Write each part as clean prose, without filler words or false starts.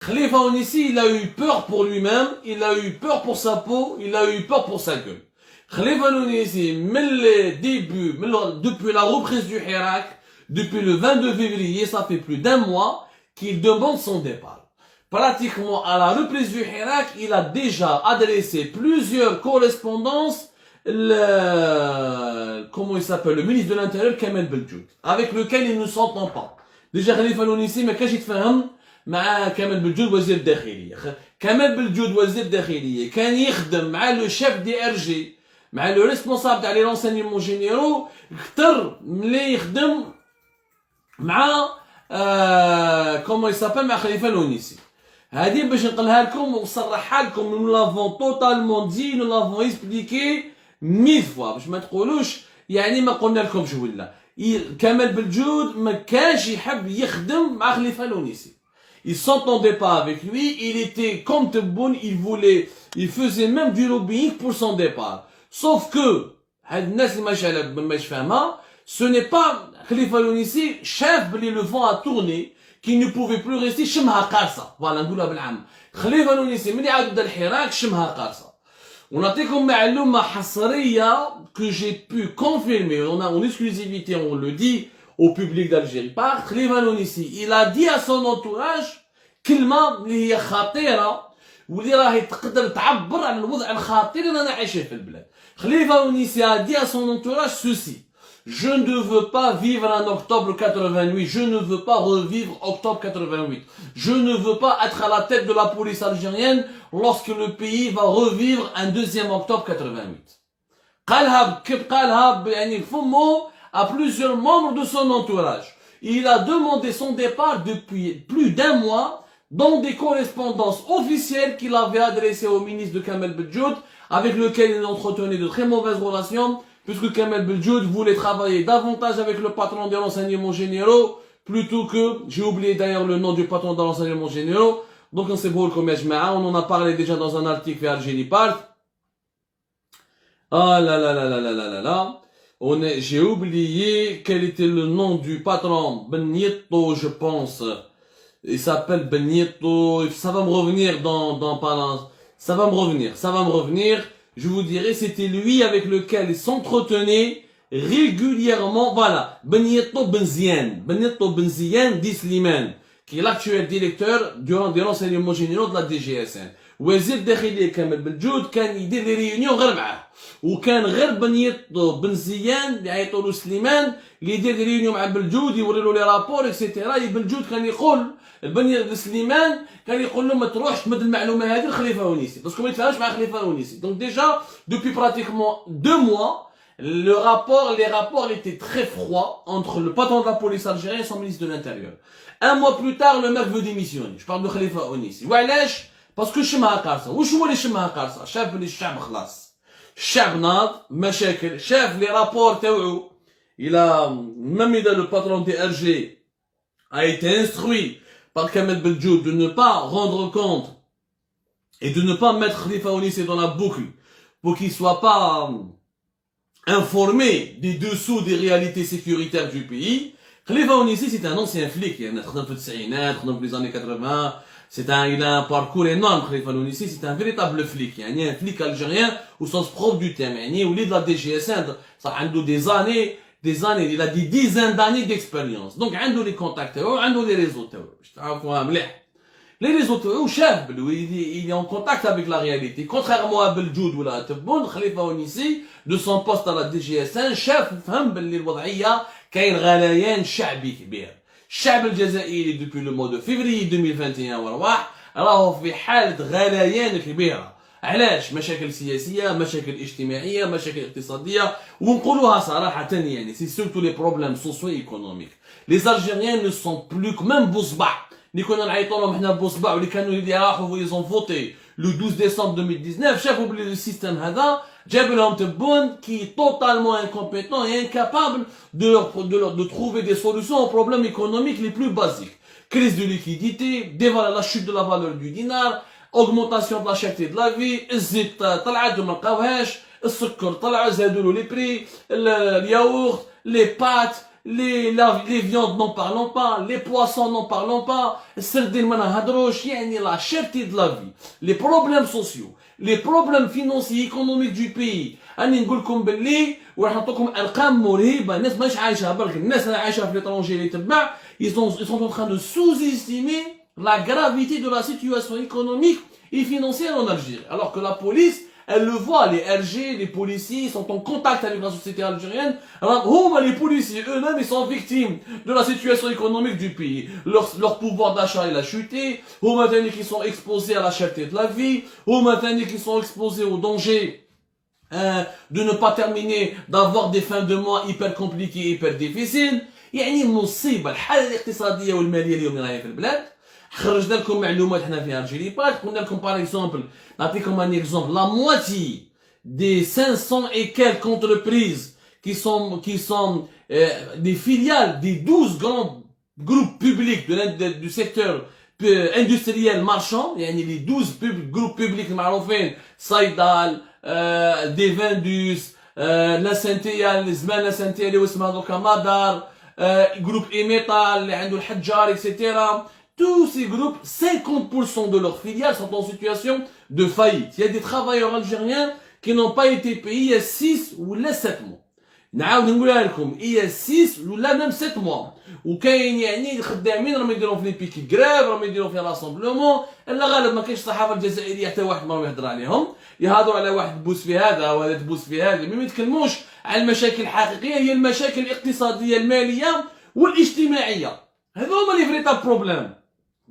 Khalifa Onissi, il a eu peur pour lui-même, il a eu peur pour sa peau, il a eu peur pour sa gueule. Khalifa Onissi, depuis la reprise du Hirak, depuis le 22 février, ça fait plus d'un mois qu'il demande son départ. Pratiquement à la reprise du Hirak, il a déjà adressé plusieurs correspondances comment il s'appelle, le ministre de l'Intérieur, Kamel Beljoud, avec lequel il ne s'entend pas. Déjà, Khalifa Onissi, mais كاش يتفاهم مع كمال بلجود وزير الداخلية. كمال بلجود وزير الداخلية كان يخدم مع لو شيف دي ار جي، مع لو ريسبونسابل تاع لي رونسينيمون جينيرو، اكثر ملي يخدم مع كومون يسابيل مع خليفة الونيسي. هذه باش نقولها لكم ونصرحها لكم، نو لافون توتالمون دي، نو لافون اكسبليكي 1000 فوا، باش ما تقولوش يعني ما قلنا لكمش ولا. كمال بلجود ما كانش يحب يخدم مع خليفة الونيسي. Il s'entendait pas avec lui, il était comme Tebboune, il faisait même du lobbying pour son départ. Sauf que, ce n'est pas Khalifa Lonissi, chef le vent a tourné, qui ne pouvait plus rester شمها قارصة. Voilà, نقولها بالعام. خليفة لونيسي من يعاود بدا الحراك شمها قارصة. ونعطيكم معلومة حصرية que j'ai pu confirmer, on a en exclusivité, on le dit au public d'Algérie. Par Khalifa Lonissi, il a dit à son entourage كلمة اللي هي خطيرة واللي راهي تقدر تعبر عن الوضع الخطير اللي انا عايشه في البلاد. خليفة Onissi a dit à son entourage ceci: je ne veux pas vivre en octobre 88, je ne veux pas revivre octobre 88, je ne veux pas être à la tête de la police algérienne lorsque le pays va revivre un deuxième octobre 88. قالها يعني فمه à plusieurs membres de son entourage. Il a demandé son départ depuis plus d'un mois dans des correspondances officielles qu'il avait adressées au ministre de Kamel Beljoud, avec lequel il entretenait de très mauvaises relations, puisque Kamel Beljoud voulait travailler davantage avec le patron des renseignements généraux, plutôt que, j'ai oublié d'ailleurs le nom du patron des renseignements généraux, donc on sait beau le commerce, on en a parlé déjà dans un article vers Algérie Part. Ah là là là là là là là là. J'ai oublié quel était le nom du patron, Benito, je pense. Il s'appelle Benito, ça va me revenir ça va me revenir. Je vous dirai, c'était lui avec lequel il s'entretenait régulièrement, voilà. Benito Benziane Disliman, qui est l'actuel directeur des renseignements généraux de la DGSN. وزير الداخلية كامل بلجود كان يدير لي ريونيون غير معاه، وكان غير بنيطو بن زيان اللي يعيطوا له سليمان اللي يدير لي ريونيون مع بلجود، يوري له لي رابور اكسيتيرا. بلجود كان يقول البني سليمان كان يقول له ما تروحش تمد المعلومه هذه لخليفه اونيسي باسكو ما يتفاهمش مع خليفه اونيسي. Donc déjà depuis pratiquement 2 mois les rapports étaient très froids entre le patron de la police algérienne et son ministre de l'Intérieur. Un mois plus tard, le mec veut démissionner. Je parle de Khalifa Onissi. وعلاش؟ باسكو شمها قارصه. واش هو اللي شمها قارصه؟ شاف بلي الشعب خلاص، الشعب ناض مشاكل، شاف لي رابور تاوعو. Même le patron des RG a été instruit par Kamel Beljoud de ne pas rendre compte et de ne pas mettre Khalifa Onissi dans la boucle pour qu'il soit pas informé des dessous des réalités sécuritaires du pays. Khalifa Onissi, c'est un ancien flic, il a خدم في التسعينات، خدم في les années 80. Il a un parcours énorme, Khalifa Onissi, c'est un véritable flic. Il y a un flic algérien au sens propre du terme. Il y a de la DGSN, ça a des années, il a des dizaines d'années d'expérience. Donc, il a les contacts, il a les réseaux. Les réseaux, chef, il est en contact avec la réalité. Contrairement à Beljoud ou à Tebboune, Khalifa Onissi, de son poste à la DGSN, chef, فهم باللي الوضعية كاين غليان شعبي كبير. الشعب الجزائري depuis le mois de février 2021 ورواح راهو في حالة غليان كبيرة. علاش؟ مشاكل سياسية، مشاكل اجتماعية، مشاكل اقتصادية، ونقولوها صراحة يعني c'est surtout les problèmes socio-économiques. Les Algériens ne sont plus que même بوصبع اللي كنا نعيطوا لهم حنا بوصبع واللي كانوا يراحوا ils ont voté le 12 décembre 2019 شافوا بلي le système هذا جاب لهم تبون qui est totalement incompétent et incapable de trouver des solutions aux problèmes économiques les plus basiques. Crise de liquidité, la chute de la valeur du dinar, augmentation de la cherté de la vie, الزيت طلعت وما لقاوهاش، السكر طلع زادوا له les prix, الياورت, les pâtes, les viandes n'en parlons pas, les poissons n'en parlons pas, la cherté de la vie, les problèmes sociaux, les problèmes financiers économiques du pays. أنا نقول لكم باللي وراح نعطيكم أرقام مرهبة. الناس ماهيش عايشة برك، الناس اللي عايشة في l'étranger اللي تبع ils sont en train de sous-estimer la gravité de la situation économique et financière en Algérie. Alors que la police, elle le voit, les RG, les policiers sont en contact avec la société algérienne. Alors, les policiers eux-mêmes, ils sont victimes de la situation économique du pays. Leur pouvoir d'achat, il a chuté. Ils sont exposés à la cherté de la vie. Ils sont exposés au danger de ne pas terminer, d'avoir des fins de mois hyper compliquées, hyper difficiles. يعني المصيبة الحالة الاقتصادية والمالية اليوم اللي راهي في البلاد. خرجنا لكم معلومات حنا في الجيري باك. قلنا لكم par exemple, نعطيكم un exemple, la moitié des 500 et quelques entreprises qui sont des filiales des 12 grands groupes publics du secteur industriel marchand, يعني les 12 groupes publics معروفين صيدال, Devendus, la Saintia, les Zman la Saintia اللي اسمها دوكا مدار, groupe Emetal, اللي عنده الحجار, etc. Tous ces groupes, 50% de leurs filiales sont en situation de faillite. Il y a des travailleurs algériens qui n'ont pas été payés il y a 6 ou 7 mois. نعاود نقولها لكم il y a 6 ولا même 7 mois. وكاين يعني الخدامين راهم يديروا في لي بيكي كراف، راهم يديروا في راسمبلومون. الا غالب ما كاينش الصحافه الجزائريه حتى واحد ما يهضر عليهم، يهضروا على واحد تبوس في هذا وهذا تبوس في هذا، ما يتكلموش على المشاكل الحقيقيه، هي المشاكل الاقتصاديه الماليه والاجتماعيه. هذو هما لي فريتاب بروبليم.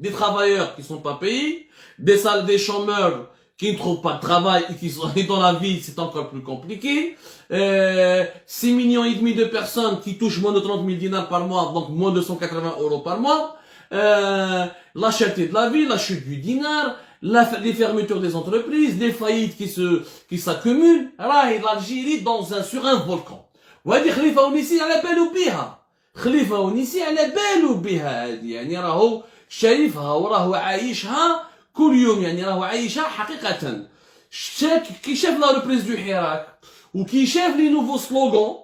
Des travailleurs qui sont pas payés, des chômeurs qui ne trouvent pas de travail et qui sont dans la vie, c'est encore plus compliqué. 6 millions et demi de personnes qui touchent moins de 30 000 dinars par mois, donc moins de 180 € par mois. La cherté de la vie, la chute du dinar, les fermetures des entreprises, les faillites qui s'accumulent. L'Algérie sur un volcan. وهذه خليفة ونيسي على بالو بها. خليفة ونيسي على بالو بها هذه، يعني راهو شايفها وراهو عايشها كل يوم، يعني راهو عايشها حقيقة. كي شاف لا ريبريز دو حراك وكي شاف لي نوفو سلوغون،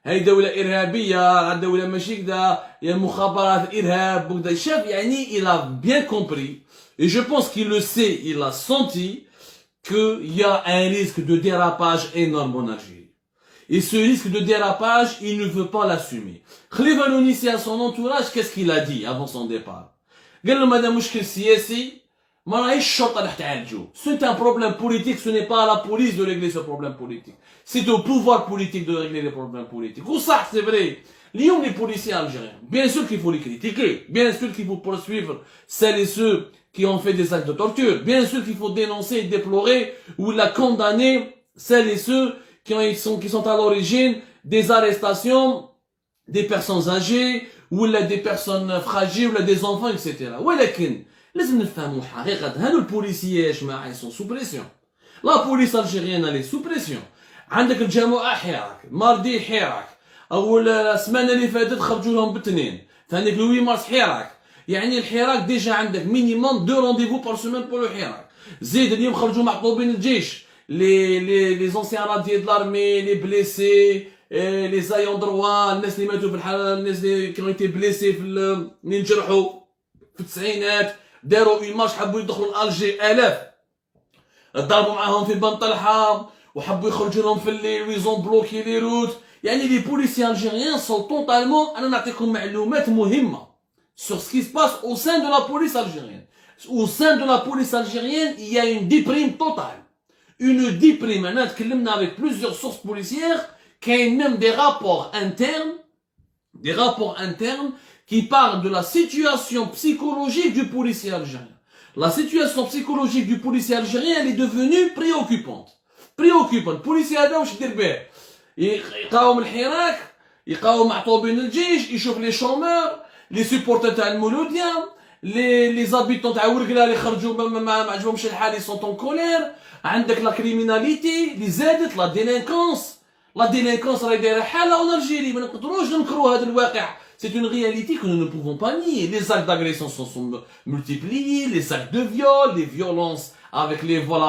هاي دولة إرهابية، دولة ماشي كدا، يعني مخابرات الإرهاب وكدا، شاف يعني il a bien compris et je pense qu'il le sait, il a senti qu'il y a un risque de dérapage énorme en Algérie. Et ce risque de dérapage, il ne veut pas l'assumer. Khalifa Nounissi à son entourage, qu'est-ce qu'il a dit avant son départ? قال لهم هذا مشكل سياسي ما راهيش الشرطة اللي تعالجوه. C'est un problème politique, ce n'est pas à la police de régler ce problème politique. C'est au pouvoir politique de régler les problèmes politiques. Ou ça, c'est vrai. اليوم les policiers algériens, bien sûr qu'il faut les critiquer, bien sûr qu'il faut poursuivre celles et ceux qui ont fait des actes de torture, bien sûr qu'il faut dénoncer et déplorer ou la condamner celles et ceux qui sont à l'origine des arrestations des personnes âgées ou des personnes fragiles ou des enfants, etc. ولكن لازم نفهموا حقيقة هادو البوليسيين يا جماعة sont sous pression. La police algérienne elle est sous pression. عندك الجماعة حراك، ماردي حراك، أول السمانة اللي فاتت خرجوا لهم باثنين، ثاني 8 مارس حراك. يعني الحراك ديجا عندك مينيموم 2 رونديفو بار سيمين بور لو حراك. زيد اليوم خرجوا معطوبين الجيش. les anciens radiés de l'armée, les blessés, les ayants droit, الناس اللي ماتوا في الحالة، الناس اللي كانوا été blessés اللي انجرحوا في التسعينات، داروا اون مارش، حبوا يدخلوا لألجي آلاف، ضربوا معاهم في بن طلحة وحبوا يخرجوا لهم في الليل ويزون بلوكي لي روت. يعني les policiers algériens sont totalement، أنا نعطيكم معلومات مهمة sur ce qui se passe au sein de la police algérienne. Au sein de la police algérienne, il y a une déprime totale. Une déprime. On a تكلمنا avec plusieurs sources policières, qu'il y a même des rapports internes qui parlent de la situation psychologique du policier algérien. La situation psychologique du policier algérien, elle est devenue préoccupante. Le policier هذا واش يدير به؟ يقاوم الحراك، يقاوم معطوبين الجيش، يشوف les chômeurs، les supporters تاع المولودية، les habitants تاع ورقلة اللي خرجوا ما عجبهمش الحال، ils sont en colère. عندك لا كريميناليتي اللي زادت، لا ديلينكونس راهي دايره حاله en Algérie، ما نقدروش ننكروا هذا الواقع. C'est une réalité que nous ne pouvons pas nier. Les actes d'agression sont multipliés, les actes de viol, les violences avec les vols,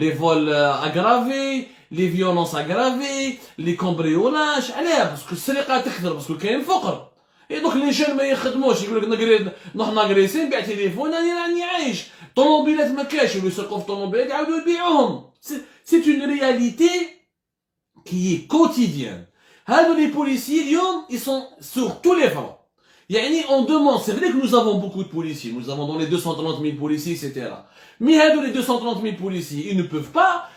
les vols aggravés, les violences aggravées, les cambriolages. علاه باسكو السرقه تكثر باسكو كاين فقر. Et donc les jeunes ما يخدموش يقول لك نروح ناغريسي نبيع تليفون راني عايش. طوموبيلات ما كاش يولوا يسرقوا في طوموبيلات يعاودوا يبيعوهم. C'est une réalité qui est quotidienne. هادو les policiers اليوم ils sont sur tous les fronts. يعني on demande, c'est vrai que nous avons beaucoup de policiers, nous avons dans les 230 000 policiers, etc. Mais les 230 000 policiers, ils ne peuvent pas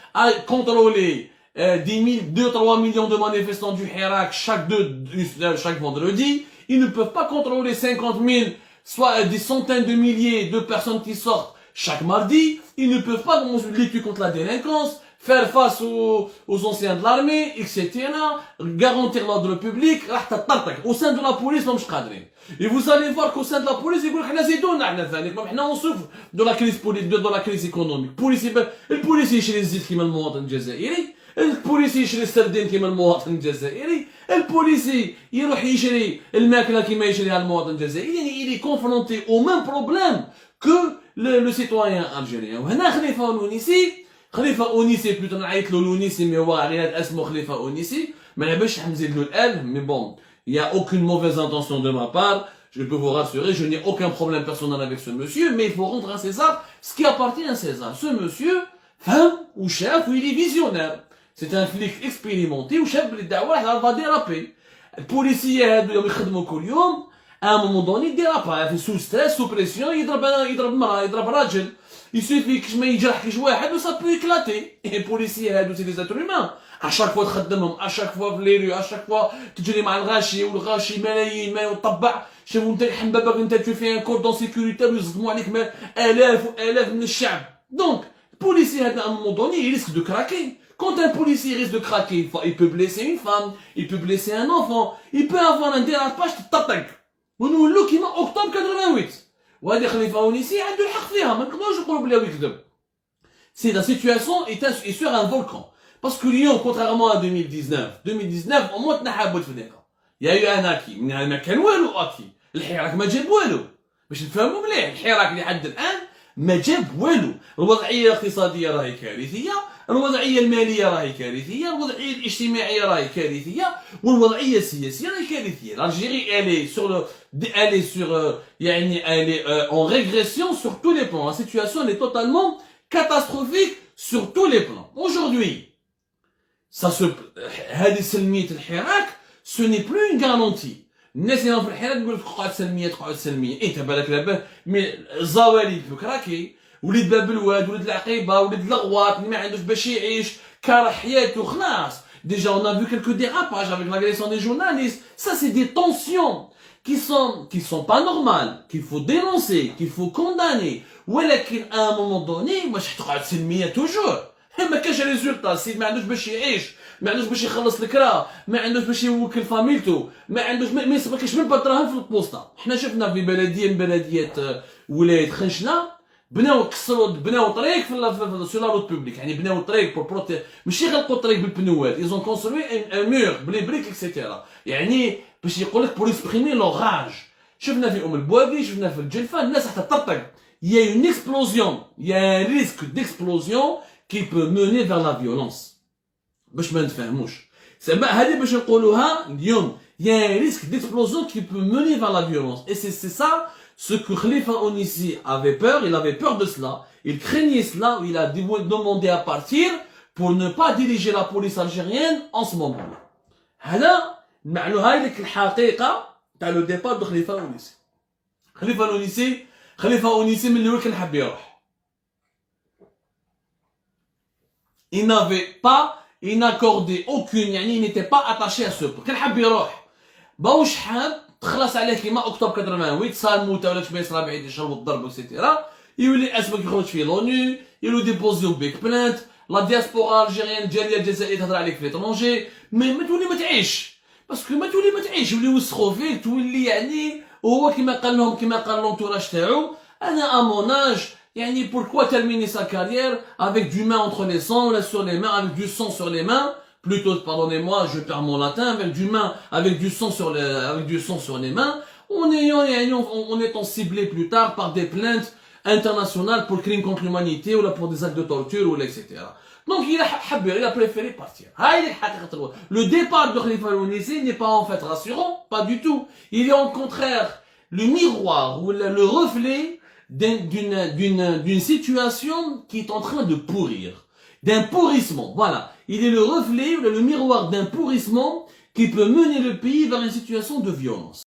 contrôler 2-3 millions de manifestants du Hirak chaque vendredi. Ils ne peuvent pas contrôler 50 000, soit des centaines de milliers de personnes qui sortent chaque mardi. Ils ne peuvent pas lutter contre la délinquance, faire face aux anciens de l'armée, etc. Garantir l'ordre public. Au sein de la police, non, je cadre. Et vous allez voir qu'au sein de la police, ils disent on souffre de la crise politique, de la crise économique. Le policier chez les zit qui m'a le mot الجزائري. البوليسي يشري السردين كيما المواطن الجزائري. البوليسي يروح يشري الماكله كيما يشريها المواطن الجزائري. يعني il est confronté au même problème que le citoyen algérien. وهنا خليفه اونيسي بلوتو نعيط له لونيسي مي هو عليه اسمه خليفه اونيسي ما نبغيش نزيد له الال مي بون il y a aucune mauvaise intention de ma part. Je peux vous rassurer, je n'ai aucun problème personnel avec ce monsieur, mais il faut rendre à César ce qui appartient à César. Ce monsieur, femme ou chef, ou il est visionnaire. C'est un flic expérimenté, ou chef de l'État, va déraper. Le policier, à un moment donné, il dérape. Sous stress, sous pression, il drape rajel. Il suffit que je me dise, ça peut éclater. Et les policiers, c'est des êtres humains. À chaque fois, à chaque fois, les rues, à chaque fois, tu te dis, mal rachi, ou le rachi, malayin, mais au tabac, chez vous, tu fais un cordon sécuritaire, vous avez élève de chab. Donc, le policier, à un moment donné, il risque de craquer. Quand un policier risque de craquer, il peut blesser une femme, il peut blesser un enfant, il peut avoir un dérapage de tatak. ونقول له كيما octobre 88. وهذه خليفه اونيسي عنده الحق فيها ما نقدروش نقولوا بلا يكذب. C'est la situation est sur un volcan. Parce que Lyon, contrairement à 2019 au moins تنحى بوتفليقه. يا يو اناكي ما كان والو اكي. الحراك ما جاب والو. باش نفهموا مليح الحراك اللي حد الان ما جاب والو. الوضعيه الاقتصاديه راهي كارثيه، الوضعيه الماليه راهي كارثيه، الوضعيه الاجتماعيه راهي كارثيه، والوضعيه السياسيه راهي كارثيه. L'Algérie elle est en régression sur tous les plans. La situation elle est totalement catastrophique sur tous les plans. Aujourd'hui, هذه سلميه الحراك ce n'est plus une garantie. الناس اللي في الحراك يقول لك تقعد سلميه انت بالك لاباه مي الزوالي في كراكي وليد باب الواد وليد العقيبه وليد الغواط اللي ما عندوش باش يعيش كاره حياته خلاص. Déjà on a vu quelques dérapages avec l'agression des journalistes. Ça c'est des tensions qui sont pas normales, qu'il faut dénoncer, qu'il faut condamner. ولكن à un moment donné مش تقعد سلميه toujours. ما كاش ريزولتا. السيد ما عندوش باش يعيش، ما عندوش باش يخلص الكرا، ما عندوش باش يوكل فاميلته، ما عندوش ما يسبقش من دراهم في البوسطه. حنا شفنا في بلديه من بلديات ولايه خنشنه بناو طريق في سو لا روت بوبليك. يعني بناو طريق بور بروتي ماشي غلقوا الطريق بالبنوات. ايزون كونستروي ان مور بلي بريك اكسيتيرا. يعني باش يقول لك بور اكسبريمي لوراج. شفنا في البوادي، شفنا في الجلفه الناس حتى تطرطق. Il y a une explosion, il y a un risque d'explosion qui peut mener vers la violence. باش ما نتفاهموش. هذه باش نقولوها اليوم. Il y a un risque d'explosion qui peut mener vers la violence. Et c'est ça ce que Khalifa Onissi avait peur. Il avait peur de cela. Il craignait cela. Il a demandé à partir pour ne pas diriger la police algérienne en ce moment. هذا نعلوها لك الحقيقة تاع لو ديبار دو خليفة أونيسي. خليفة أونيسي من الأول كان حاب يروح. Il n'avait pas, il n'accordait aucune, يعني il n'était pas attaché à ce point. كان حاب يروح. باوش حاب تخلص عليه كيما اكتوبر 88 صار موتة ولا شبيه صرا بعيد يشربوا الضرب اكسيتيرا. يولي اسمك يخرج في لونو، يولو ديبوزيو بيك بلانت، لا دياسبورا الجيريان الجاليه الجزائريه تهضر عليك في ليترونجي، ما تولي ما تعيش. باسكو ما تولي ما تعيش يوليو يوسخوا فيك تولي يعني وهو كيما قال لونتوراج تاعو انا اموناج يعني pourquoi terminer sa carrière avec du main entre les sangs, sur les mains, avec du sang sur les mains, plutôt, pardonnez-moi, je perds mon latin, avec du sang sur les mains, en étant ciblé plus tard par des plaintes international pour crime contre l'humanité ou là pour des actes de torture ou là, etc. Donc il a préféré partir. Le départ de Khalifa al-Ounisi n'est pas en fait rassurant, pas du tout. Il est au contraire le miroir ou le reflet d'une situation qui est en train de pourrir, d'un pourrissement. Voilà, il est le reflet ou le miroir d'un pourrissement qui peut mener le pays vers une situation de violence.